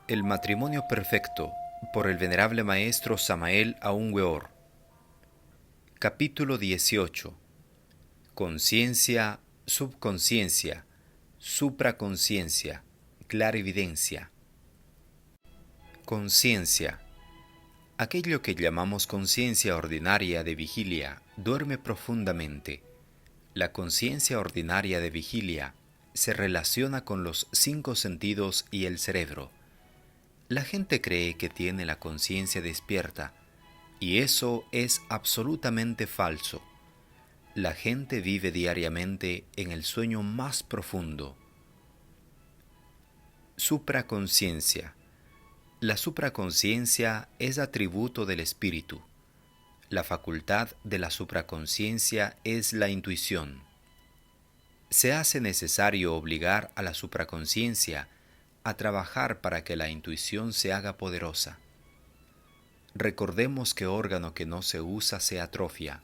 El matrimonio perfecto, por el venerable maestro Samael Aun Weor. Capítulo 18. Conciencia, subconsciencia, supraconciencia, clarividencia. Conciencia. Aquello que llamamos conciencia ordinaria de vigilia duerme profundamente. La conciencia ordinaria de vigilia se relaciona con los 5 sentidos y el cerebro. La gente cree que tiene la conciencia despierta, y eso es absolutamente falso. La gente vive diariamente en el sueño más profundo. Supraconciencia. La supraconciencia es atributo del espíritu. La facultad de la supraconciencia es la intuición. Se hace necesario obligar a la supraconciencia a trabajar para que la intuición se haga poderosa. Recordemos que órgano que no se usa se atrofia.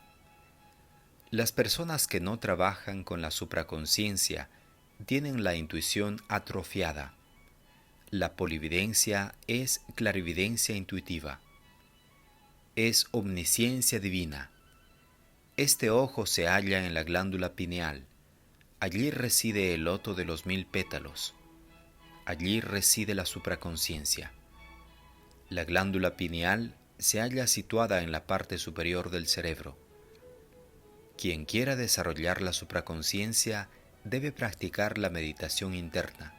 Las personas que no trabajan con la supraconciencia tienen la intuición atrofiada. La polividencia es clarividencia intuitiva. Es omnisciencia divina. Este ojo se halla en la glándula pineal. Allí reside el loto de los 1000 pétalos. Allí reside la supraconciencia. La glándula pineal se halla situada en la parte superior del cerebro. Quien quiera desarrollar la supraconciencia debe practicar la meditación interna.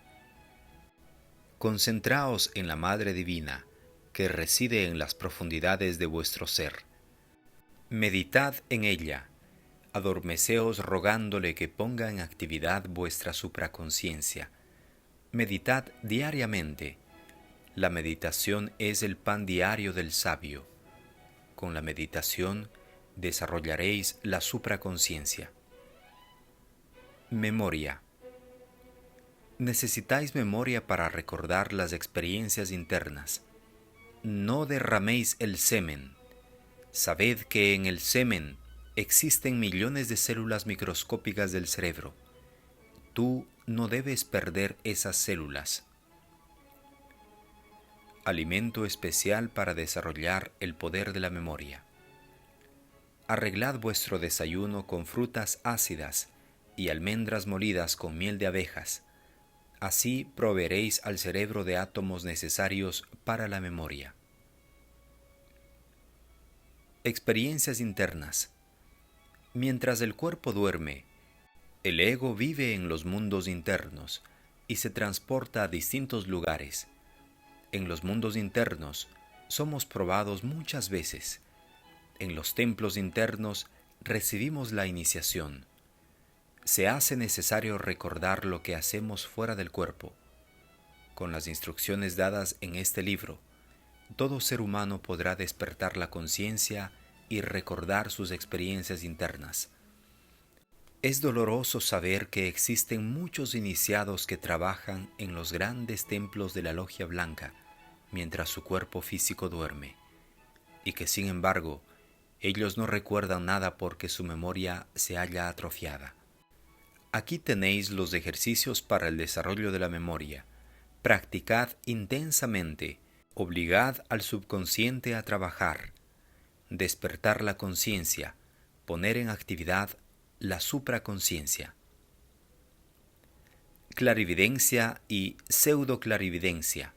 Concentraos en la Madre Divina, que reside en las profundidades de vuestro ser. Meditad en ella, adormeceos rogándole que ponga en actividad vuestra supraconciencia. Meditad diariamente. La meditación es el pan diario del sabio. Con la meditación desarrollaréis la supraconciencia. Memoria. Necesitáis memoria para recordar las experiencias internas. No derraméis el semen. Sabed que en el semen existen millones de células microscópicas del cerebro. Tú no debes perder esas células. Alimento especial para desarrollar el poder de la memoria. Arreglad vuestro desayuno con frutas ácidas y almendras molidas con miel de abejas. Así proveeréis al cerebro de átomos necesarios para la memoria. Experiencias internas. Mientras el cuerpo duerme, el ego vive en los mundos internos y se transporta a distintos lugares. En los mundos internos somos probados muchas veces. En los templos internos recibimos la iniciación. Se hace necesario recordar lo que hacemos fuera del cuerpo. Con las instrucciones dadas en este libro, todo ser humano podrá despertar la conciencia y recordar sus experiencias internas. Es doloroso saber que existen muchos iniciados que trabajan en los grandes templos de la Logia Blanca mientras su cuerpo físico duerme, y que sin embargo ellos no recuerdan nada porque su memoria se halla atrofiada. Aquí tenéis los ejercicios para el desarrollo de la memoria. Practicad intensamente, obligad al subconsciente a trabajar, despertar la conciencia, poner en actividad la supraconciencia. Clarividencia y pseudoclarividencia.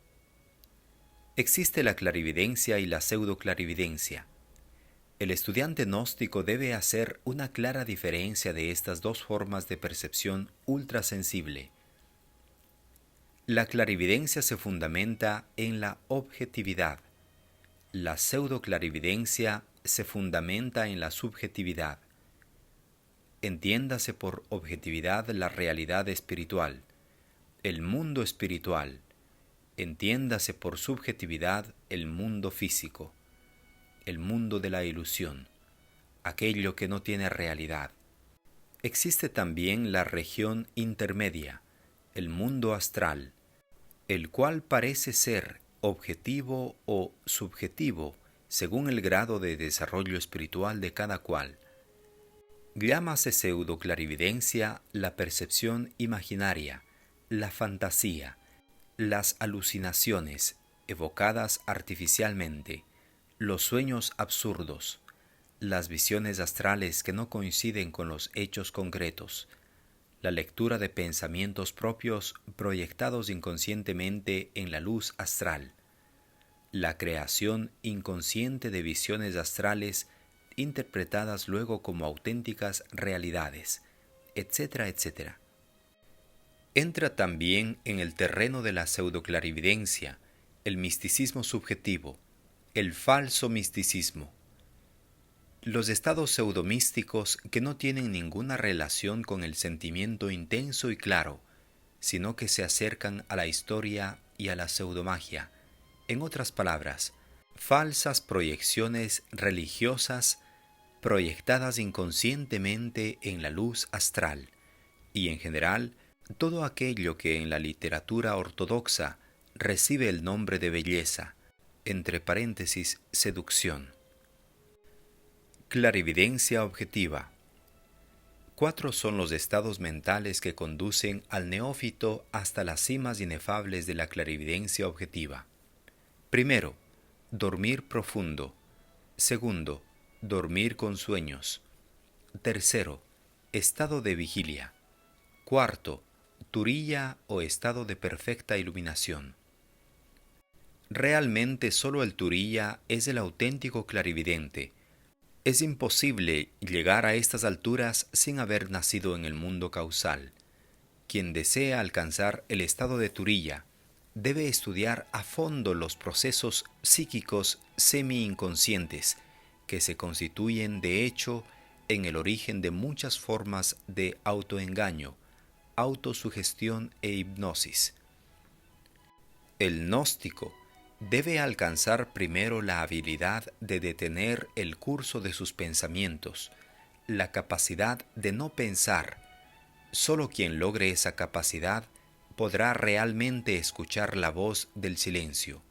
Existe la clarividencia y la pseudoclarividencia. El estudiante gnóstico debe hacer una clara diferencia de estas dos formas de percepción ultrasensible. La clarividencia se fundamenta en la objetividad. La pseudoclarividencia se fundamenta en la subjetividad. Entiéndase por objetividad la realidad espiritual, el mundo espiritual. Entiéndase por subjetividad el mundo físico, el mundo de la ilusión, aquello que no tiene realidad. Existe también la región intermedia, el mundo astral, el cual parece ser objetivo o subjetivo según el grado de desarrollo espiritual de cada cual. Llámase pseudoclarividencia la percepción imaginaria, la fantasía, Las alucinaciones, evocadas artificialmente, los sueños absurdos, las visiones astrales que no coinciden con los hechos concretos, la lectura de pensamientos propios proyectados inconscientemente en la luz astral, la creación inconsciente de visiones astrales interpretadas luego como auténticas realidades, etcétera, etcétera. Entra también en el terreno de la pseudoclarividencia, el misticismo subjetivo, el falso misticismo. Los estados pseudomísticos que no tienen ninguna relación con el sentimiento intenso y claro, sino que se acercan a la historia y a la pseudomagia. En otras palabras, falsas proyecciones religiosas proyectadas inconscientemente en la luz astral, y en general, todo aquello que en la literatura ortodoxa recibe el nombre de belleza, entre paréntesis, seducción. Clarividencia objetiva. 4 son los estados mentales que conducen al neófito hasta las cimas inefables de la clarividencia objetiva. Primero, dormir profundo. Segundo, dormir con sueños. Tercero, estado de vigilia. Cuarto, turilla o estado de perfecta iluminación. Realmente solo el turilla es el auténtico clarividente. Es imposible llegar a estas alturas sin haber nacido en el mundo causal. Quien desea alcanzar el estado de turilla debe estudiar a fondo los procesos psíquicos semi-inconscientes que se constituyen de hecho en el origen de muchas formas de autoengaño, autosugestión e hipnosis. El gnóstico debe alcanzar primero la habilidad de detener el curso de sus pensamientos, la capacidad de no pensar. Solo quien logre esa capacidad podrá realmente escuchar la voz del silencio.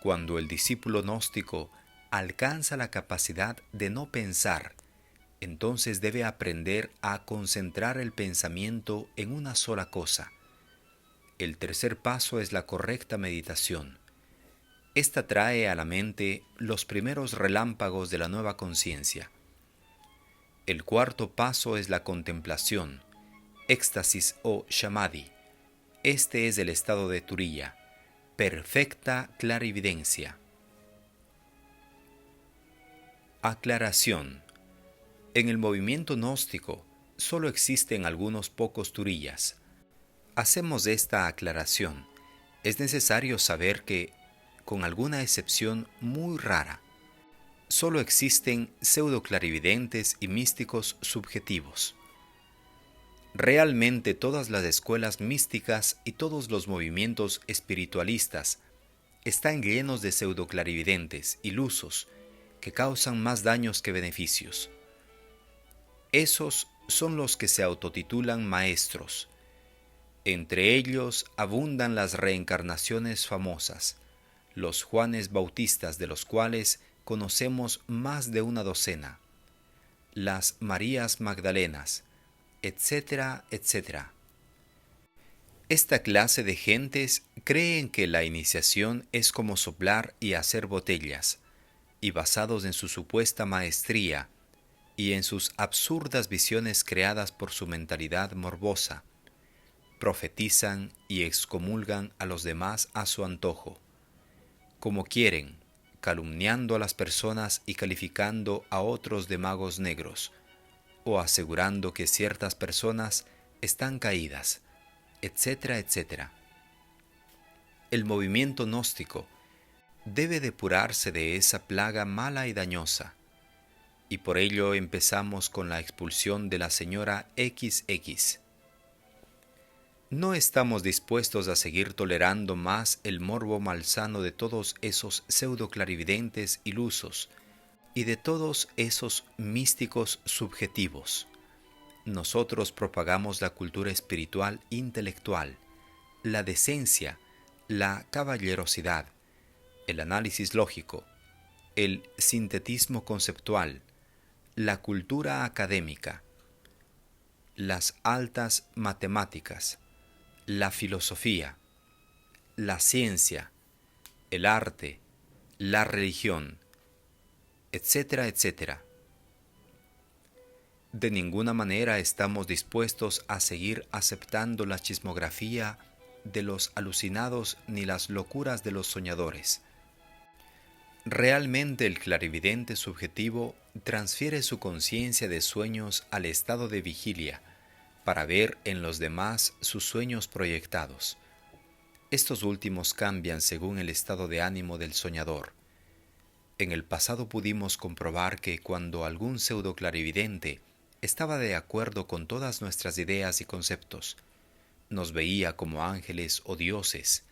Cuando el discípulo gnóstico alcanza la capacidad de no pensar, entonces debe aprender a concentrar el pensamiento en una sola cosa. El tercer paso es la correcta meditación. Esta trae a la mente los primeros relámpagos de la nueva conciencia. El cuarto paso es la contemplación, éxtasis o samadhi. Este es el estado de turilla, perfecta clarividencia. Aclaración. En el movimiento gnóstico solo existen algunos pocos turillas. Hacemos esta aclaración. Es necesario saber que, con alguna excepción muy rara, solo existen pseudoclarividentes y místicos subjetivos. Realmente todas las escuelas místicas y todos los movimientos espiritualistas están llenos de pseudoclarividentes ilusos que causan más daños que beneficios. Esos son los que se autotitulan maestros. Entre ellos abundan las reencarnaciones famosas, los Juanes Bautistas de los cuales conocemos más de una docena, las Marías Magdalenas, etcétera, etcétera. Esta clase de gentes creen que la iniciación es como soplar y hacer botellas, y basados en su supuesta maestría y en sus absurdas visiones creadas por su mentalidad morbosa, profetizan y excomulgan a los demás a su antojo, como quieren, calumniando a las personas y calificando a otros de magos negros, o asegurando que ciertas personas están caídas, etcétera, etcétera. El movimiento gnóstico debe depurarse de esa plaga mala y dañosa, y por ello empezamos con la expulsión de la señora XX. No estamos dispuestos a seguir tolerando más el morbo malsano de todos esos pseudoclarividentes ilusos y de todos esos místicos subjetivos. Nosotros propagamos la cultura espiritual intelectual, la decencia, la caballerosidad, el análisis lógico, el sintetismo conceptual, la cultura académica, las altas matemáticas, la filosofía, la ciencia, el arte, la religión, etcétera, etcétera. De ninguna manera estamos dispuestos a seguir aceptando la chismografía de los alucinados ni las locuras de los soñadores. Realmente el clarividente subjetivo transfiere su conciencia de sueños al estado de vigilia para ver en los demás sus sueños proyectados. Estos últimos cambian según el estado de ánimo del soñador. En el pasado pudimos comprobar que cuando algún pseudo clarividente estaba de acuerdo con todas nuestras ideas y conceptos, nos veía como ángeles o dioses,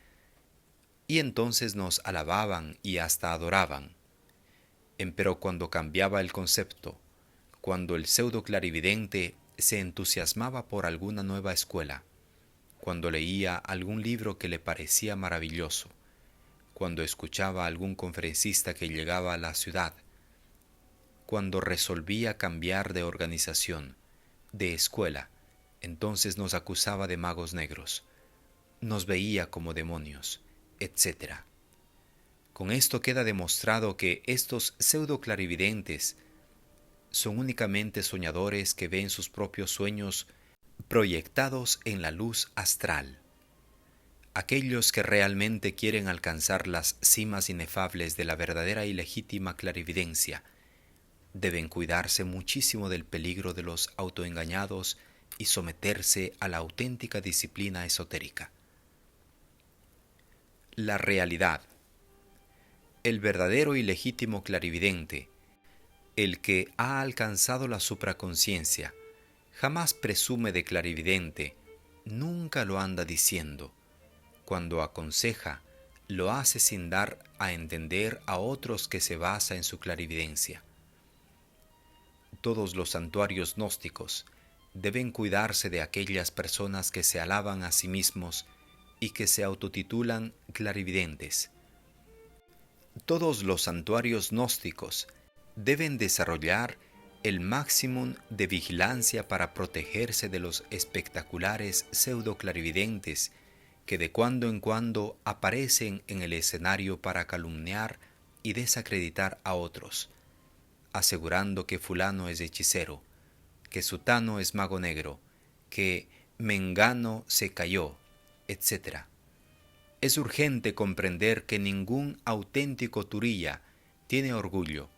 y entonces nos alababan y hasta adoraban. Empero cuando cambiaba el concepto, cuando el pseudo clarividente se entusiasmaba por alguna nueva escuela, cuando leía algún libro que le parecía maravilloso, cuando escuchaba a algún conferencista que llegaba a la ciudad, cuando resolvía cambiar de organización, de escuela, entonces nos acusaba de magos negros, nos veía como demonios, etc. Con esto queda demostrado que estos pseudo clarividentes son únicamente soñadores que ven sus propios sueños proyectados en la luz astral. Aquellos que realmente quieren alcanzar las cimas inefables de la verdadera y legítima clarividencia deben cuidarse muchísimo del peligro de los autoengañados y someterse a la auténtica disciplina esotérica. La realidad. El verdadero y legítimo clarividente, el que ha alcanzado la supraconciencia, jamás presume de clarividente, nunca lo anda diciendo. Cuando aconseja, lo hace sin dar a entender a otros que se basa en su clarividencia. Todos los santuarios gnósticos deben cuidarse de aquellas personas que se alaban a sí mismos y que se autotitulan clarividentes. Todos los santuarios gnósticos deben desarrollar el máximo de vigilancia para protegerse de los espectaculares pseudo-clarividentes que de cuando en cuando aparecen en el escenario para calumniar y desacreditar a otros, asegurando que fulano es hechicero, que sutano es mago negro, que mengano se cayó, etc. Es urgente comprender que ningún auténtico turilla tiene orgullo.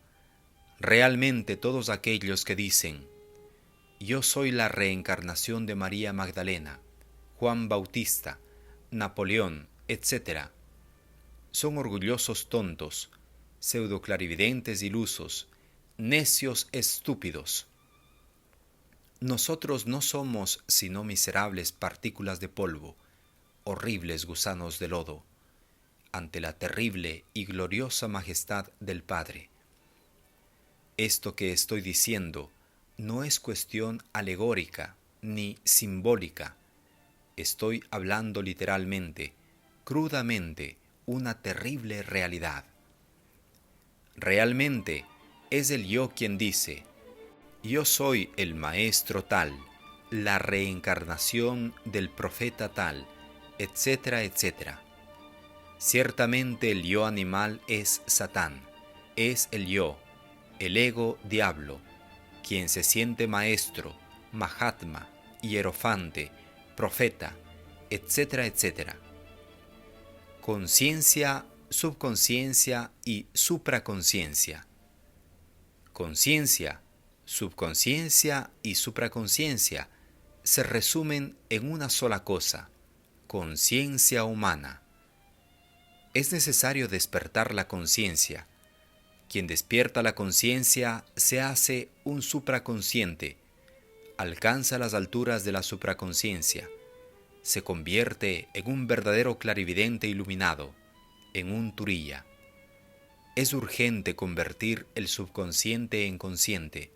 Realmente todos aquellos que dicen, yo soy la reencarnación de María Magdalena, Juan Bautista, Napoleón, etc., son orgullosos tontos, pseudoclarividentes ilusos, necios estúpidos. Nosotros no somos sino miserables partículas de polvo, horribles gusanos de lodo, ante la terrible y gloriosa majestad del Padre. Esto que estoy diciendo no es cuestión alegórica ni simbólica. Estoy hablando literalmente, crudamente, una terrible realidad. Realmente es el yo quien dice, yo soy el maestro tal, la reencarnación del profeta tal, etcétera, etcétera. Ciertamente el yo animal es Satán, es el yo, el ego diablo, quien se siente maestro, mahatma, hierofante, profeta, etcétera, etcétera. Conciencia, subconsciencia y supraconciencia. Conciencia, subconsciencia y supraconciencia se resumen en una sola cosa, conciencia humana. Es necesario despertar la conciencia. Quien despierta la conciencia se hace un supraconsciente, alcanza las alturas de la supraconciencia, se convierte en un verdadero clarividente iluminado, en un turilla. Es urgente convertir el subconsciente en consciente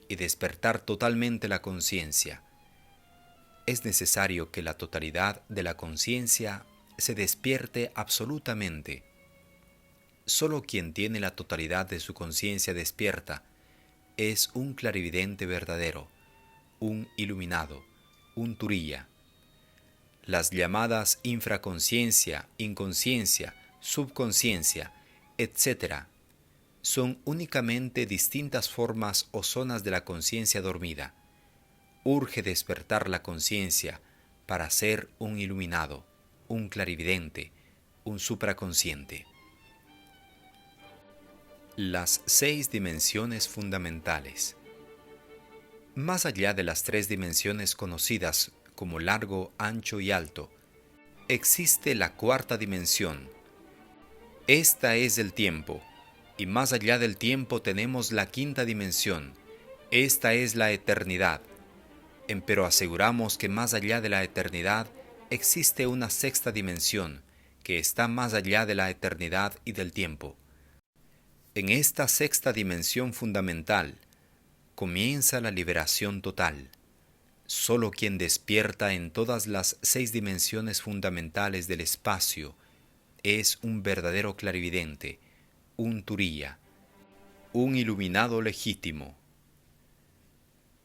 y despertar totalmente la conciencia. Es necesario que la totalidad de la conciencia se despierte absolutamente. Solo quien tiene la totalidad de su conciencia despierta es un clarividente verdadero, un iluminado, un turilla. Las llamadas infraconsciencia, inconsciencia, subconsciencia, etc., son únicamente distintas formas o zonas de la conciencia dormida. Urge despertar la conciencia para ser un iluminado, un clarividente, un supraconsciente. Las 6 dimensiones fundamentales. Más allá de las 3 dimensiones conocidas como largo, ancho y alto, existe la 4ª dimensión. Esta es el tiempo, y más allá del tiempo tenemos la 5ª dimensión. Esta es la eternidad. Empero aseguramos que más allá de la eternidad existe una 6ª dimensión, que está más allá de la eternidad y del tiempo. En esta 6ª dimensión fundamental comienza la liberación total. Solo quien despierta en todas las 6 dimensiones fundamentales del espacio es un verdadero clarividente, un Turiya, un iluminado legítimo.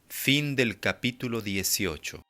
Fin del capítulo 18.